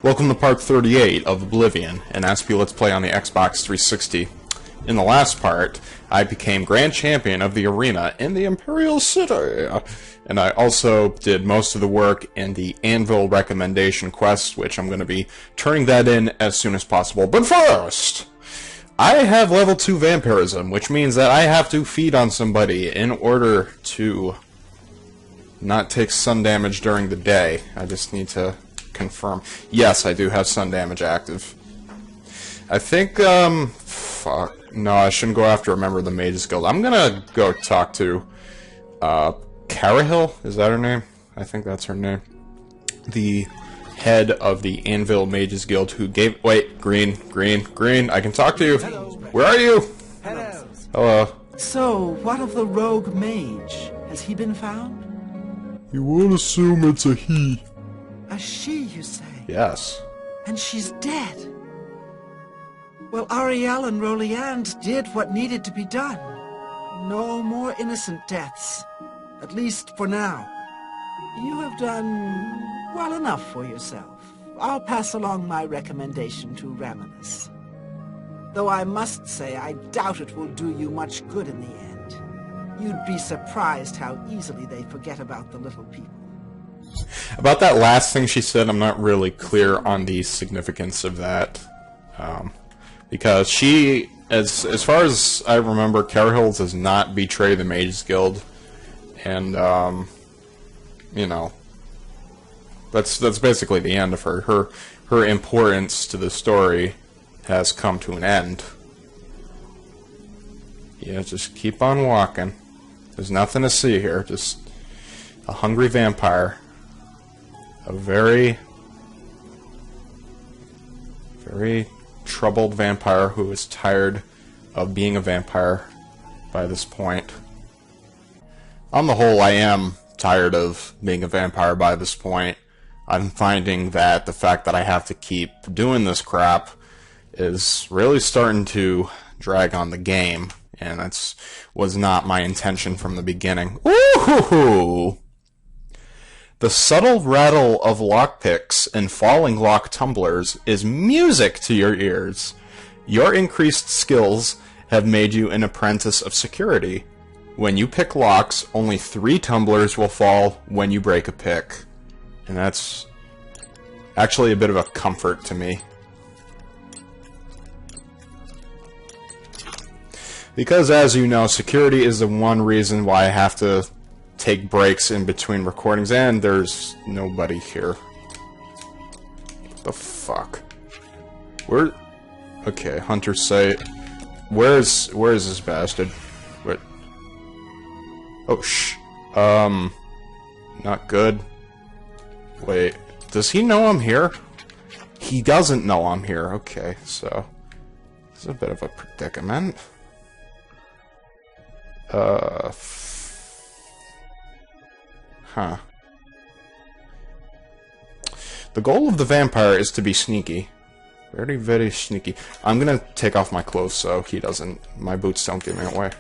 Welcome to part 38 of Oblivion, an Aspie Let's Play on the Xbox 360. In the last part, I became Grand Champion of the Arena in the Imperial City, and I also did most of the work in the Anvil Recommendation quest, which I'm going to be turning that in as soon as possible. But first, I have level 2 vampirism, which means that I have to feed on somebody in order to not take sun damage during the day. I just need to confirm. Yes, I do have sun damage active. I think, fuck. No, I shouldn't go after a member of the Mages Guild. I'm gonna go talk to, Cyrodiilic? Is that her name? I think that's her name. The head of the Anvil Mages Guild who gave— wait, green. I can talk to you. Hello. Where are you? Hello. Hello. So, what of the rogue mage? Has he been found? You would assume it's a he. A she, you say? Yes. And she's dead. Well, Ariel and Roliand did what needed to be done. No more innocent deaths. At least for now. You have done well enough for yourself. I'll pass along my recommendation to Raminus. Though I must say, I doubt it will do you much good in the end. You'd be surprised how easily they forget about the little people. About that last thing she said, I'm not really clear on the significance of that. Because she, as far as I remember, Cyrodiilic does not betray the Mages Guild. And, you know, that's basically the end of her. Her importance to the story has come to an end. Yeah, just keep on walking. There's nothing to see here, just a hungry vampire. A very troubled vampire who is tired of being a vampire by this point. On the whole, I am tired of being a vampire by this point. I'm finding that the fact that I have to keep doing this crap is really starting to drag on the game, and that was not my intention from the beginning. Ooh-hoo-hoo! The subtle rattle of lockpicks and falling lock tumblers is music to your ears. Your increased skills have made you an apprentice of security. When you pick locks, only 3 tumblers will fall when you break a pick. And that's actually a bit of a comfort to me. Because, as you know, security is the one reason why I have to take breaks in between recordings, and there's nobody here. What the fuck? Where? Okay, Hunter site. Where is this bastard? What? Oh, not good. Wait, does he know I'm here? He doesn't know I'm here. Okay, so this is a bit of a predicament. Huh. The goal of the vampire is to be sneaky. Very, very sneaky. I'm gonna take off my clothes so he doesn't— my boots don't give me away.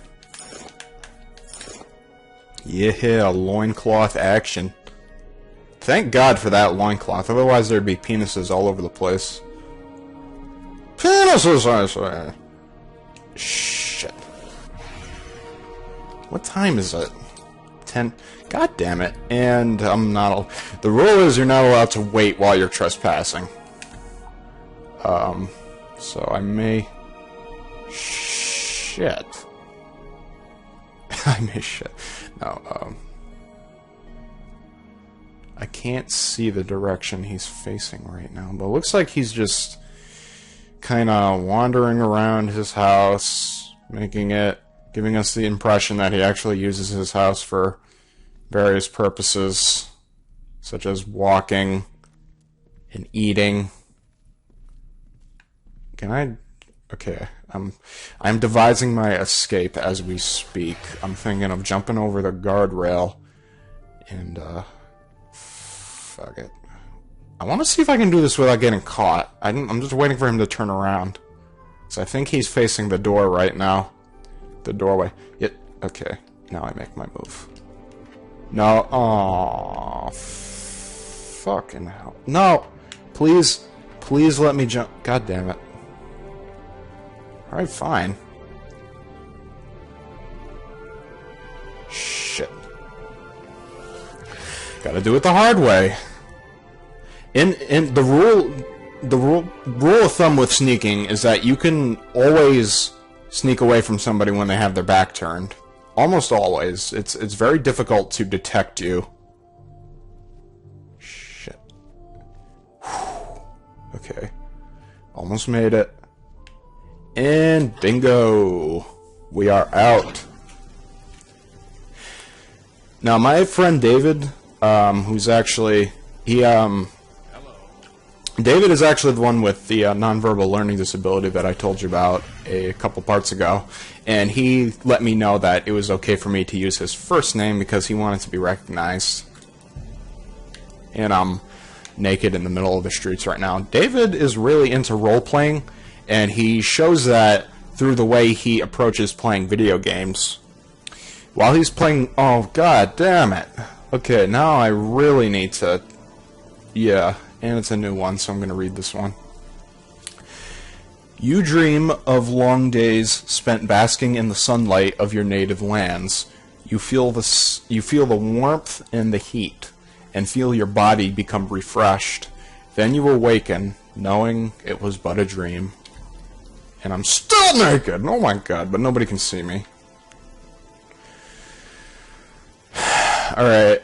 Yeah, loincloth action. Thank God for that loincloth, otherwise there'd be penises all over the place. Penises, I swear. Shit. What time is it? 10. God damn it. And I'm not— the rule is you're not allowed to wait while you're trespassing. So I may— shit. I may shit. No, I can't see the direction he's facing right now, but it looks like he's just kinda wandering around his house, giving us the impression that he actually uses his house for various purposes, such as walking and eating. Can I— okay, I'm devising my escape as we speak. I'm thinking of jumping over the guardrail and, fuck it. I want to see if I can do this without getting caught. I'm just waiting for him to turn around. So I think he's facing the door right now. The doorway. Yep. Okay. Now I make my move. No. Oh, fucking hell. No. Please. Please let me jump. God damn it. Alright, fine. Shit. Gotta do it the hard way. In the rule of thumb with sneaking is that you can always sneak away from somebody when they have their back turned. Almost always. It's very difficult to detect you. Shit. Whew. Okay. Almost made it. And bingo! We are out. Now, my friend David, who's actually... David is actually the one with the nonverbal learning disability that I told you about a couple parts ago, and he let me know that it was okay for me to use his first name because he wanted to be recognized. And I'm naked in the middle of the streets right now. David is really into role-playing, and he shows that through the way he approaches playing video games. While he's playing... Oh, god damn it. Okay, now I really need to... Yeah... And it's a new one, so I'm going to read this one. You dream of long days spent basking in the sunlight of your native lands. You feel the warmth and the heat, and feel your body become refreshed. Then you awaken, knowing it was but a dream. And I'm still naked! Oh my god, but nobody can see me. Alright,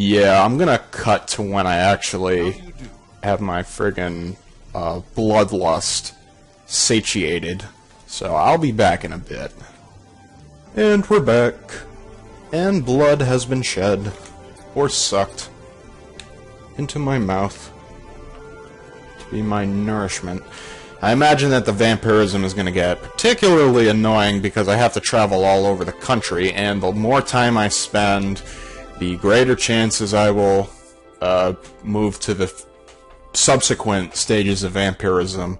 yeah, I'm gonna cut to when I actually have my friggin' bloodlust satiated. So I'll be back in a bit. And we're back. And blood has been shed, or sucked, into my mouth to be my nourishment. I imagine that the vampirism is gonna get particularly annoying because I have to travel all over the country, and the more time I spend, the greater chances I will move to the subsequent stages of vampirism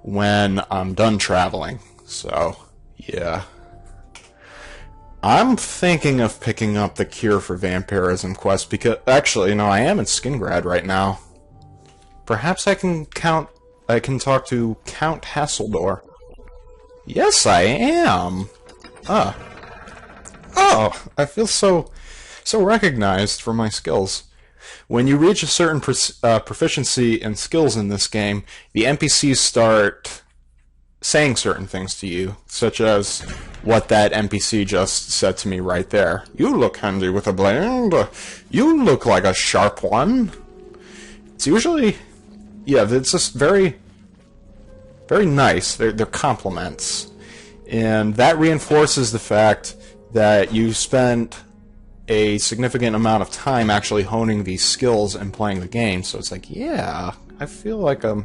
when I'm done traveling. So, yeah. I'm thinking of picking up the Cure for Vampirism quest because... Actually, no, I am in Skingrad right now. Perhaps I can talk to Count Hasseldor. Yes, I am! Oh, I feel so recognized for my skills. When you reach a certain proficiency in skills in this game, the NPCs start saying certain things to you, such as what that NPC just said to me right there. You look handy with a blade. You look like a sharp one. It's usually... Yeah, it's just very nice. They're compliments. And that reinforces the fact that you spent a significant amount of time actually honing these skills and playing the game. So it's like, yeah, I feel like I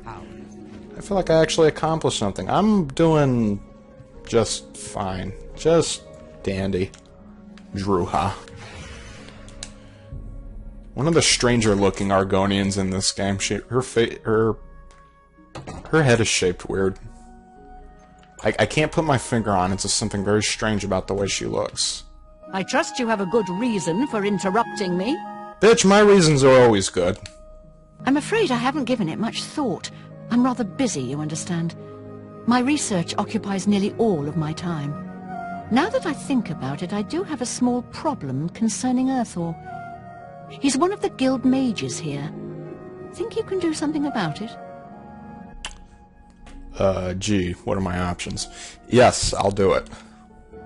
actually accomplished something. I'm doing just fine. Just dandy. Druha. One of the stranger looking Argonians in this game. Her head is shaped weird. I can't put my finger on it. It's just something very strange about the way she looks. I trust you have a good reason for interrupting me. Bitch, my reasons are always good. I'm afraid I haven't given it much thought. I'm rather busy, you understand. My research occupies nearly all of my time. Now that I think about it, I do have a small problem concerning Earthor. He's one of the guild mages here. Think you can do something about it? Gee, what are my options? Yes, I'll do it.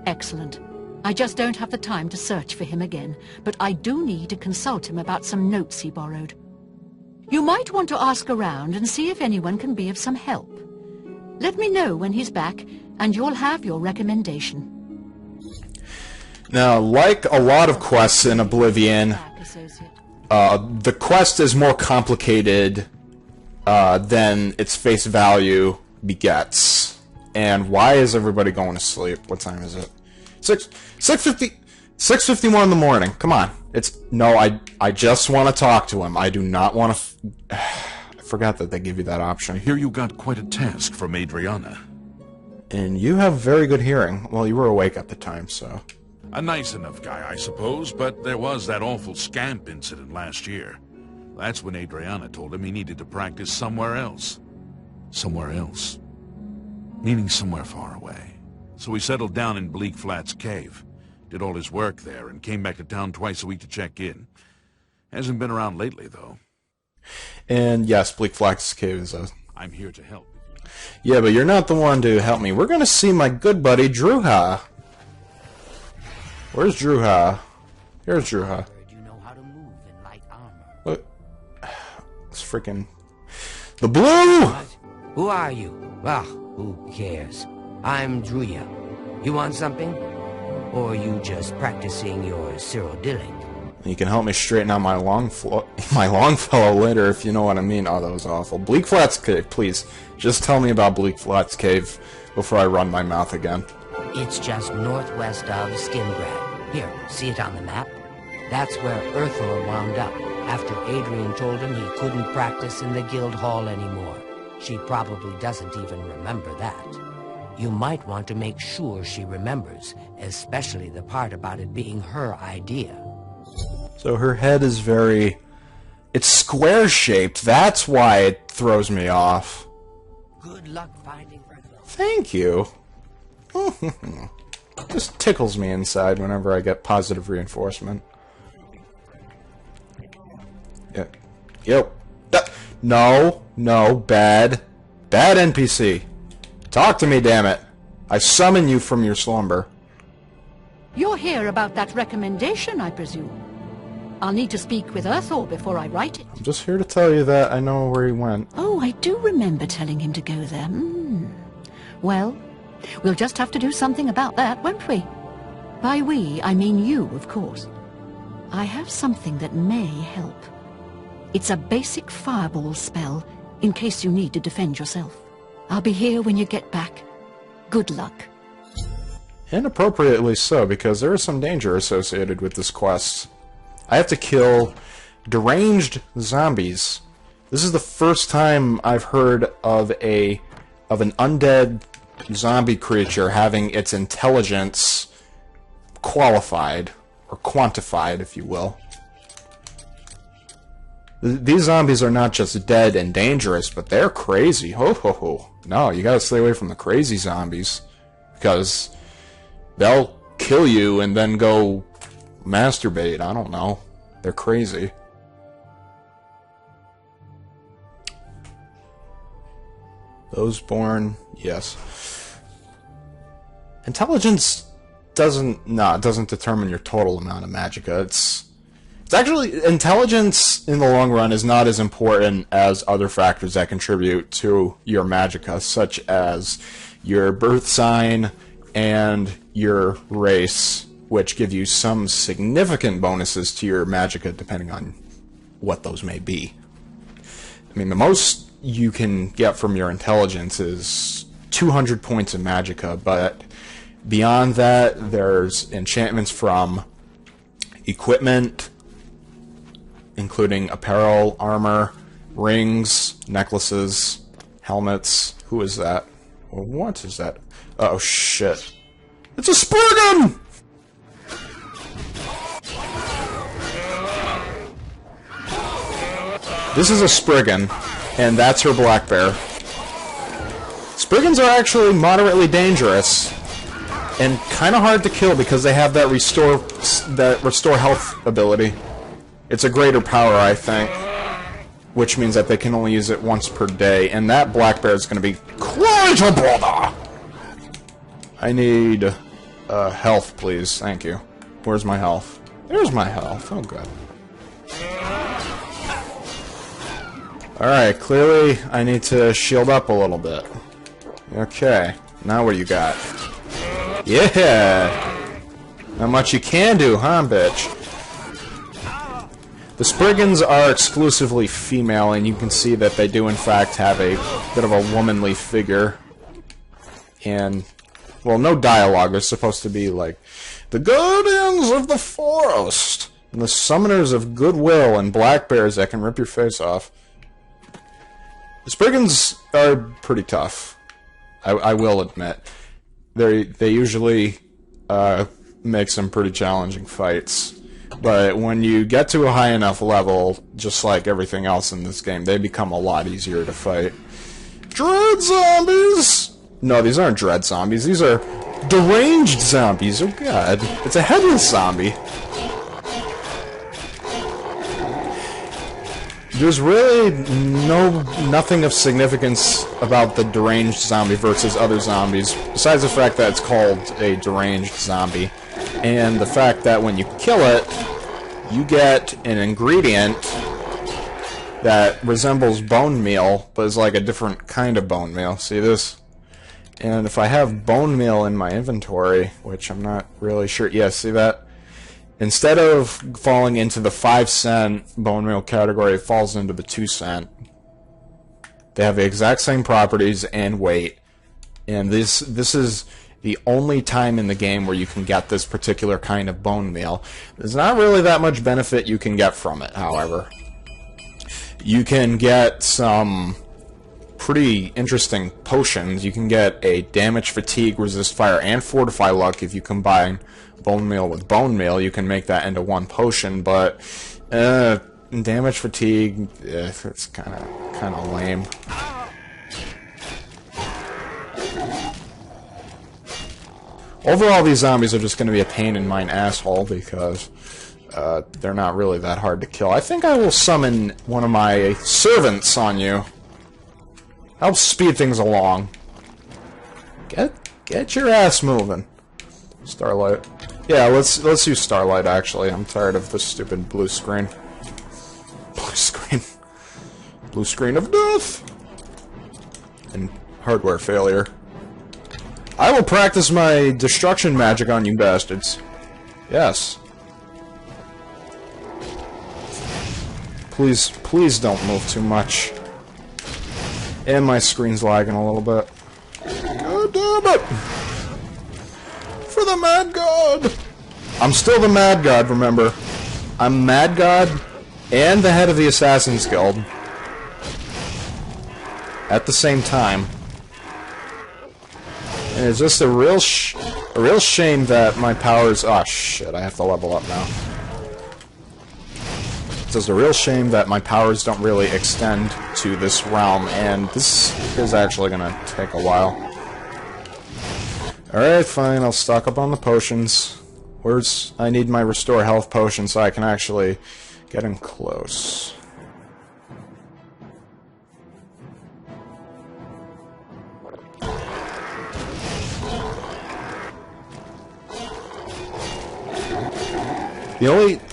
Excellent. I just don't have the time to search for him again, but I do need to consult him about some notes he borrowed. You might want to ask around and see if anyone can be of some help. Let me know when he's back, and you'll have your recommendation. Now, like a lot of quests in Oblivion, the quest is more complicated than its face value begets. And why is everybody going to sleep? What time is it? 6:51 in the morning. Come on. I just want to talk to him. I do not want to... I forgot that they give you that option. I hear you got quite a task from Adriana. And you have very good hearing. Well, you were awake at the time, so... A nice enough guy, I suppose, but there was that awful scamp incident last year. That's when Adriana told him he needed to practice somewhere else. Somewhere else. Meaning somewhere far away. So he settled down in Bleak Flats Cave. Did all his work there and came back to town twice a week to check in. Hasn't been around lately, though. And yes, Bleak Flats Cave is a... I'm here to help. Yeah, but you're not the one to help me. We're gonna see my good buddy, Druha. Where's Druha? Here's Druha. You know how to move in light armor. Look. It's freaking... The blue! What? Who are you? Ah, who cares? I'm Druya. You want something? Or are you just practicing your Cyrodiilic? You can help me straighten out my Longfellow later, if you know what I mean. Oh, that was awful. Bleak Flats Cave, please. Just tell me about Bleak Flats Cave before I run my mouth again. It's just northwest of Skingrad. Here, see it on the map? That's where Urthor wound up, after Adrian told him he couldn't practice in the guild hall anymore. She probably doesn't even remember that. You might want to make sure she remembers, especially the part about it being her idea. So her head is very... It's square-shaped. That's why it throws me off. Good luck finding her. Thank you. Just tickles me inside whenever I get positive reinforcement. Yep. Yep. No. No. Bad. Bad NPC. Talk to me, damn it. I summon you from your slumber. You're here about that recommendation, I presume. I'll need to speak with Urthor before I write it. I'm just here to tell you that I know where he went. Oh, I do remember telling him to go there. Well, we'll just have to do something about that, won't we? By we, I mean you, of course. I have something that may help. It's a basic fireball spell, in case you need to defend yourself. I'll be here when you get back. Good luck. Inappropriately so, because there is some danger associated with this quest. I have to kill deranged zombies. This is the first time I've heard of an undead zombie creature having its intelligence qualified, or quantified, if you will. These zombies are not just dead and dangerous, but they're crazy. Ho ho ho. No, you gotta stay away from the crazy zombies, because they'll kill you and then go masturbate. I don't know. They're crazy. Those born, yes. Intelligence doesn't determine your total amount of magicka. It's actually, intelligence in the long run is not as important as other factors that contribute to your magicka, such as your birth sign and your race, which give you some significant bonuses to your magicka depending on what those may be. I mean, the most you can get from your intelligence is 200 points of magicka, but beyond that, there's enchantments from equipment, including apparel, armor, rings, necklaces, helmets. Who is that? Well, what is that? Oh, shit. It's a Spriggan! This is a Spriggan, and that's her black bear. Spriggans are actually moderately dangerous, and kind of hard to kill because they have that restore health ability. It's a greater power, I think, which means that they can only use it once per day, and that black bear is going to be quite a brother! I need health, please. Thank you. Where's my health? There's my health. Oh, good. Alright, clearly I need to shield up a little bit. Okay, now what do you got? Yeah! Not much you can do, huh, bitch? The Spriggans are exclusively female, and you can see that they do in fact have a bit of a womanly figure. And, well, no dialogue. They're supposed to be like, the guardians of the forest, and the summoners of goodwill, and black bears that can rip your face off. The Spriggans are pretty tough. I will admit. They usually make some pretty challenging fights. But when you get to a high enough level, just like everything else in this game, they become a lot easier to fight. Dread zombies! No, these aren't dread zombies. These are deranged zombies. Oh god. It's a headless zombie. There's really nothing of significance about the deranged zombie versus other zombies, besides the fact that it's called a deranged zombie, and the fact that when you kill it, you get an ingredient that resembles bone meal, but is like a different kind of bone meal. See this? And if I have bone meal in my inventory, which I'm not really sure, yeah, see that? Instead of falling into the 5-cent bone meal category, it falls into the 2-cent. They have the exact same properties and weight, and this is the only time in the game where you can get this particular kind of bone meal. There's not really that much benefit you can get from it, however. You can get some pretty interesting potions. You can get a damage, fatigue, resist fire, and fortify luck if you combine bone meal with bone meal. You can make that into one potion, but damage, fatigue, it's kind of lame. Overall, these zombies are just going to be a pain in my asshole because they're not really that hard to kill. I think I will summon one of my servants on you. Help speed things along. Get your ass moving. Starlight. Yeah, let's use Starlight, actually. I'm tired of this stupid blue screen. Blue screen. Blue screen of death! And hardware failure. I will practice my destruction magic on you bastards. Yes. Please don't move too much. And my screen's lagging a little bit. God damn it! For the Mad God! I'm still the Mad God, remember. I'm Mad God and the head of the Assassin's Guild. At the same time. And it's just a real shame that my powers... Oh shit, I have to level up now. It's just a real shame that my powers don't really extend to this realm, and this is actually gonna take a while. Alright, fine, I'll stock up on the potions. I need my restore health potion so I can actually get in close.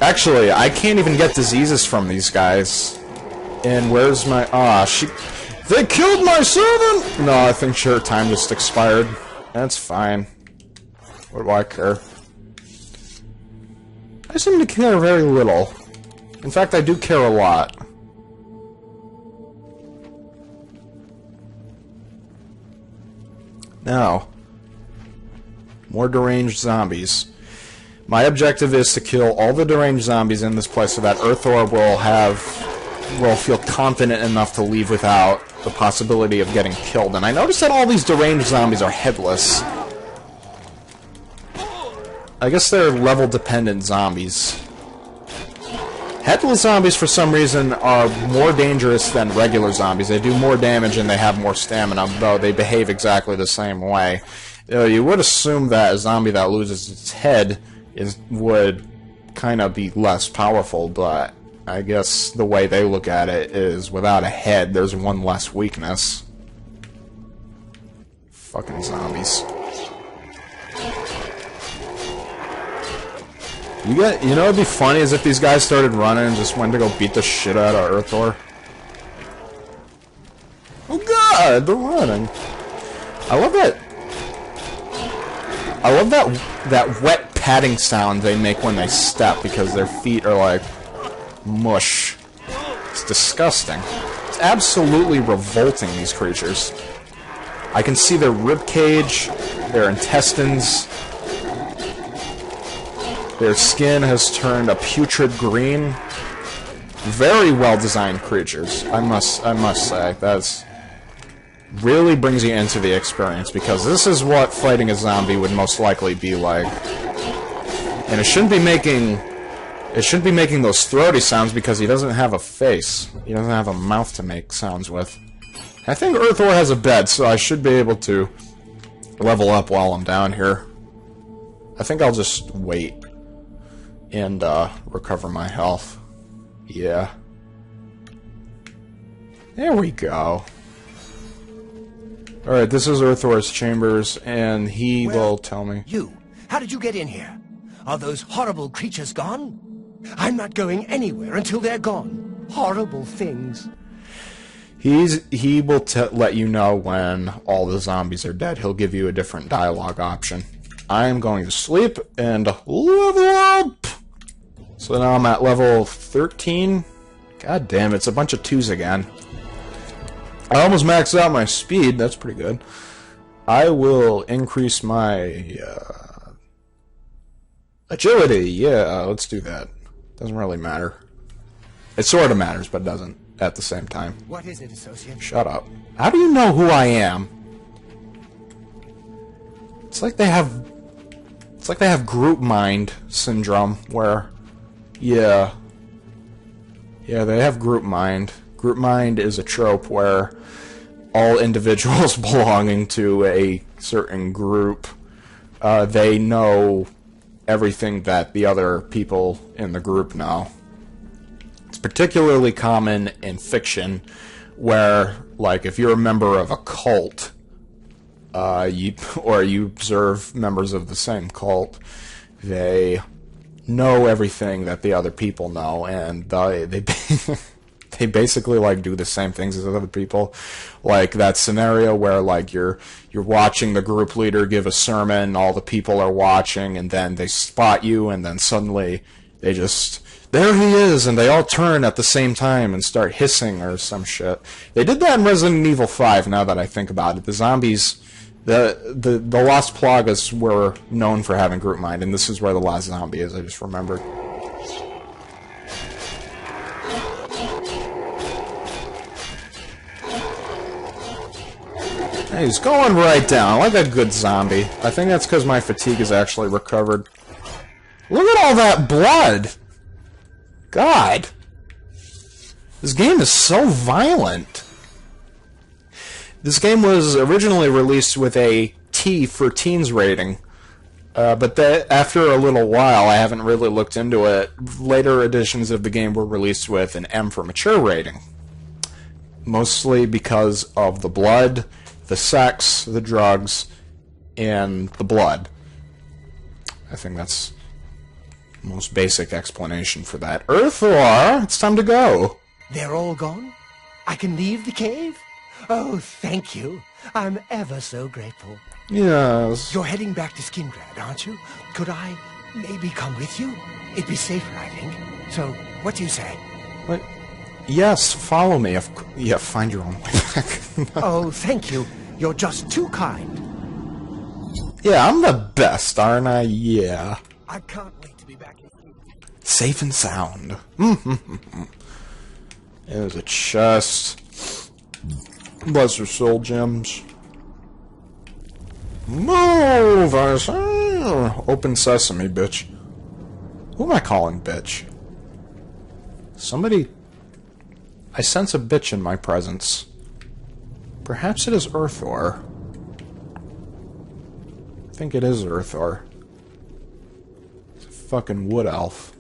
Actually, I can't even get diseases from these guys. And where's my... They killed my servant! No, I think her time just expired. That's fine. What do I care? I seem to care very little. In fact, I do care a lot. Now, more deranged zombies. My objective is to kill all the deranged zombies in this place so that Earthor will feel confident enough to leave without the possibility of getting killed. And I noticed that all these deranged zombies are headless. I guess they're level-dependent zombies. Headless zombies, for some reason, are more dangerous than regular zombies. They do more damage and they have more stamina, though they behave exactly the same way. You would assume that a zombie that loses its head would kind of be less powerful, but I guess the way they look at it is without a head, there's one less weakness. Fucking zombies. You know what'd be funny is if these guys started running and just went to go beat the shit out of Earthor. Oh god, they're running. I love that wet padding sound they make when they step because their feet are like mush. It's disgusting. It's absolutely revolting, these creatures. I can see their ribcage, their intestines. Their skin has turned a putrid green. Very well-designed creatures, I must say. That's really brings you into the experience, because this is what fighting a zombie would most likely be like. And it shouldn't It shouldn't be making those throaty sounds because he doesn't have a face. He doesn't have a mouth to make sounds with. I think Earthor has a bed, so I should be able to level up while I'm down here. I think I'll just wait and recover my health. Yeah. There we go. Alright, this is Earthor's chambers, and he will tell me. You, how did you get in here? Are those horrible creatures gone? I'm not going anywhere until they're gone. Horrible things. He will let you know when all the zombies are dead. He'll give you a different dialogue option. I am going to sleep and level up! So now I'm at level 13. God damn, it's a bunch of 2s again. I almost maxed out my speed. That's pretty good. I will increase my agility. Yeah, let's do that. Doesn't really matter. It sort of matters, but doesn't at the same time. What is it, Associate? Shut up. How do you know who I am? It's like they have group mind syndrome where yeah, they have group mind. Group mind is a trope where all individuals belonging to a certain group, they know everything that the other people in the group know. It's particularly common in fiction where, like, if you're a member of a cult, you observe members of the same cult, they know everything that the other people know, and they basically like do the same things as other people. Like that scenario where like you're watching the group leader give a sermon, all the people are watching, and then they spot you, and then suddenly they just, there he is, and they all turn at the same time and start hissing or some shit. They did that in Resident Evil 5, now that I think about it. The zombies, the Lost Plagas were known for having group mind, and this is where the last zombie is, I just remembered. Hey, he's going right down, like a good zombie. I think that's because my fatigue is actually recovered. Look at all that blood! God! This game is so violent. This game was originally released with a T for teens rating, but after a little while, I haven't really looked into it, later editions of the game were released with an M for mature rating. Mostly because of the blood, the sex, the drugs, and the blood. I think that's the most basic explanation for that. Earthor, it's time to go. They're all gone? I can leave the cave? Oh, thank you. I'm ever so grateful. Yes. You're heading back to Skingrad, aren't you? Could I maybe come with you? It'd be safer, I think. So, what do you say? What? Yes, follow me. Yeah, find your own way back. Oh, thank you. You're just too kind. Yeah, I'm the best, aren't I? Yeah. I can't wait to be back with you. Safe and sound. There's a chest. Bless your soul, gems. Move, I say. Open sesame, bitch. Who am I calling bitch? Somebody... I sense a bitch in my presence. Perhaps it is Earthor. I think it is Earthor. It's a fucking wood elf.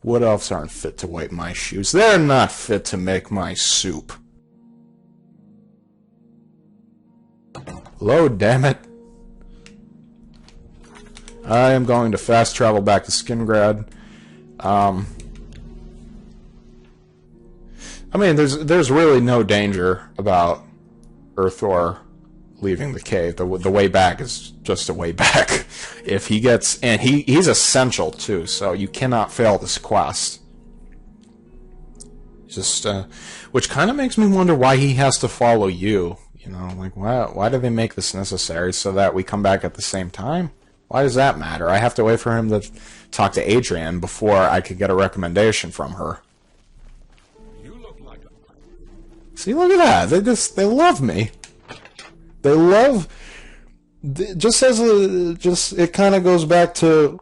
Wood elves aren't fit to wipe my shoes. They're not fit to make my soup. Load, damn it. I am going to fast travel back to Skingrad. I mean, there's really no danger about Earthor leaving the cave. The way back is just a way back. If he gets... And he's essential, too, so you cannot fail this quest. Just, which kind of makes me wonder why he has to follow you. You know, like, why do they make this necessary so that we come back at the same time? Why does that matter? I have to wait for him to talk to Adrian before I could get a recommendation from her. See, look at that. They love me. They love... It kind of goes back to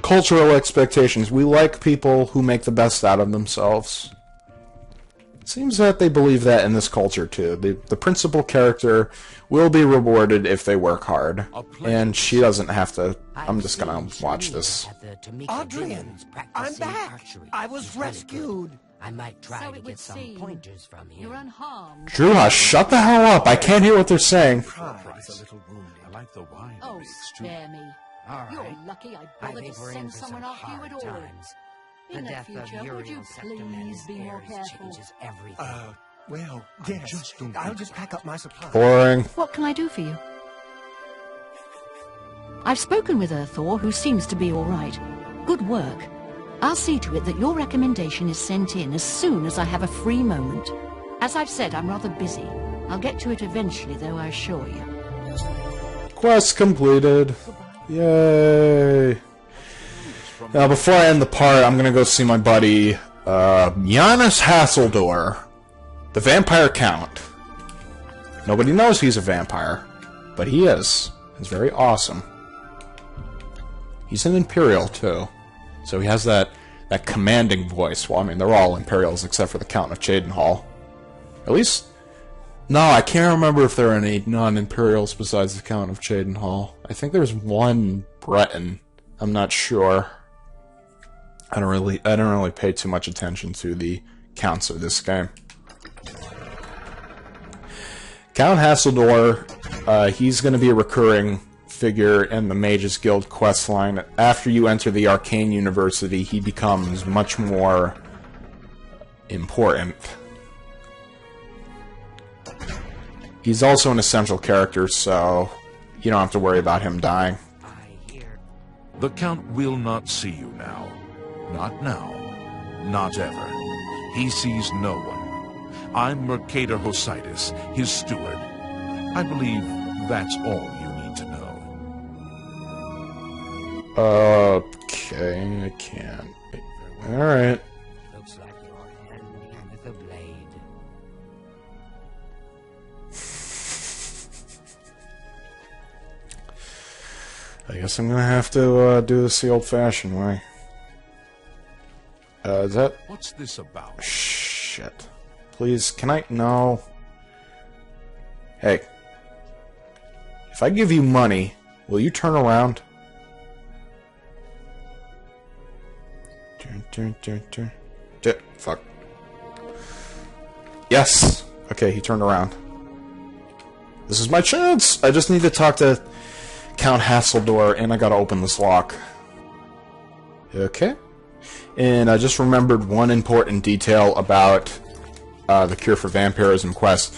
cultural expectations. We like people who make the best out of themselves. It seems that they believe that in this culture, too. The principal character will be rewarded if they work hard. And she doesn't have to... I'm just gonna watch this. Adrian, I'm back. I was rescued. I might try to get some pointers from him. You're unharmed. Druha, shut the hell up! I can't hear what they're saying. Pride is a little wounded. I like the wine. Oh, spare me. All You're right. lucky I I bothered to think we're in send for someone some after you hard at all. times. In The the death future, of would you Uriel Septim and please his be more heirs careful? changes everything. Well, yes. I'll just pack up my supplies. Boring. What can I do for you? I've spoken with Earthor, who seems to be all right. Good work. I'll see to it that your recommendation is sent in as soon as I have a free moment. As I've said, I'm rather busy. I'll get to it eventually, though, I assure you. Quest completed. Yay. Now, before I end the part, I'm gonna go see my buddy, Giannis Hasseldor, the Vampire Count. Nobody knows he's a vampire, but he is. He's very awesome. He's an Imperial, too. So he has that commanding voice. Well, I mean, they're all Imperials except for the Count of Cheydinhal. At least... No, I can't remember if there are any non-Imperials besides the Count of Cheydinhal. I think there's one Breton. I'm not sure. I don't really pay too much attention to the counts of this game. Count Hasseldor, he's going to be a recurring figure in the Mages Guild questline. After you enter the Arcane University, he becomes much more important. He's also an essential character, so you don't have to worry about him dying. The Count will not see you now. Not now. Not ever. He sees no one. I'm Mercator Hositis, his steward. I believe that's all you need to know. Okay, I can't. Alright. Looks like your hand with a blade. I guess I'm gonna have to do this the old-fashioned way. Is that... What's this about? Shit. Please, can I... No. Hey. If I give you money, will you turn around? Fuck. Yes! Okay, he turned around. This is my chance! I just need to talk to Count Hasseldor, and I gotta open this lock. Okay. And I just remembered one important detail about the Cure for Vampirism quest.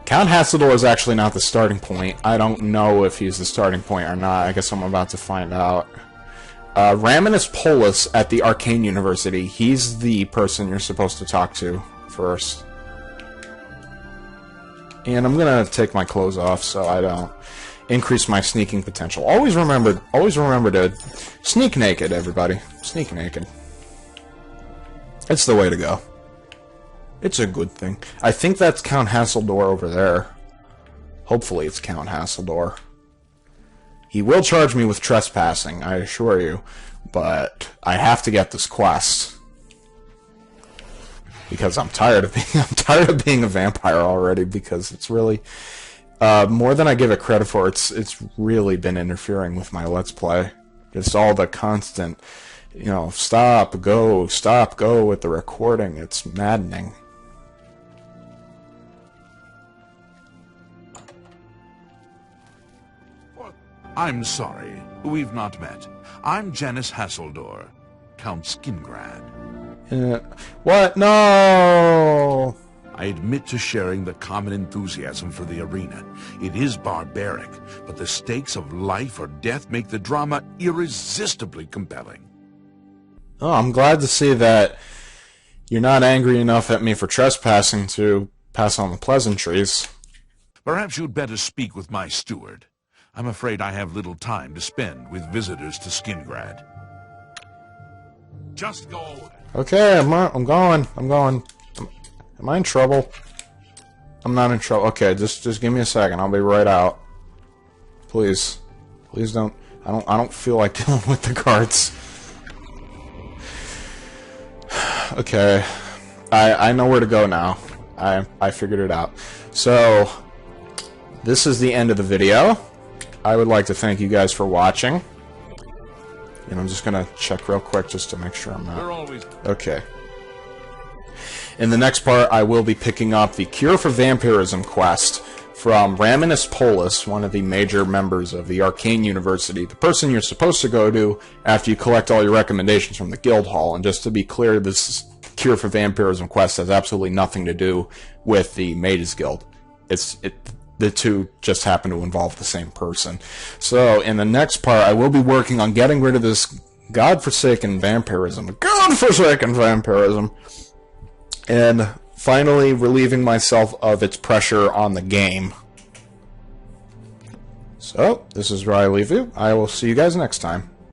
Count Hasseldor is actually not the starting point. I don't know if he's the starting point or not. I guess I'm about to find out. Raminus Polus at the Arcane University. He's the person you're supposed to talk to first. And I'm gonna take my clothes off so I don't increase my sneaking potential. Always remember to sneak naked, everybody. Sneak naked. It's the way to go. It's a good thing. I think that's Count Hasseldor over there. Hopefully it's Count Hasseldor. He will charge me with trespassing, I assure you, but I have to get this quest. Because I'm tired of being a vampire already, because it's really more than I give it credit for. It's really been interfering with my Let's Play. It's all the constant, you know, stop, go with the recording. It's maddening. I'm sorry, we've not met. I'm Janice Hasseldor, Count Skingrad. What? No! I admit to sharing the common enthusiasm for the arena. It is barbaric, but the stakes of life or death make the drama irresistibly compelling. Oh, I'm glad to see that you're not angry enough at me for trespassing to pass on the pleasantries. Perhaps you'd better speak with my steward. I'm afraid I have little time to spend with visitors to Skingrad. Just go away. Okay, I'm going. Am I in trouble? I'm not in trouble. Okay, just give me a second. I'll be right out. Please don't. I don't feel like dealing with the guards. Okay. I know where to go now. I figured it out. So, this is the end of the video. I would like to thank you guys for watching. And I'm just gonna check real quick just to make sure I'm not... Okay. In the next part, I will be picking up the Cure for Vampirism quest from Raminus Polus, one of the major members of the Arcane University, the person you're supposed to go to after you collect all your recommendations from the Guild Hall. And just to be clear, this Cure for Vampirism quest has absolutely nothing to do with the Mages Guild. The two just happen to involve the same person. So, in the next part, I will be working on getting rid of this godforsaken vampirism. Godforsaken vampirism! And finally, relieving myself of its pressure on the game. So, this is where I leave you. I will see you guys next time.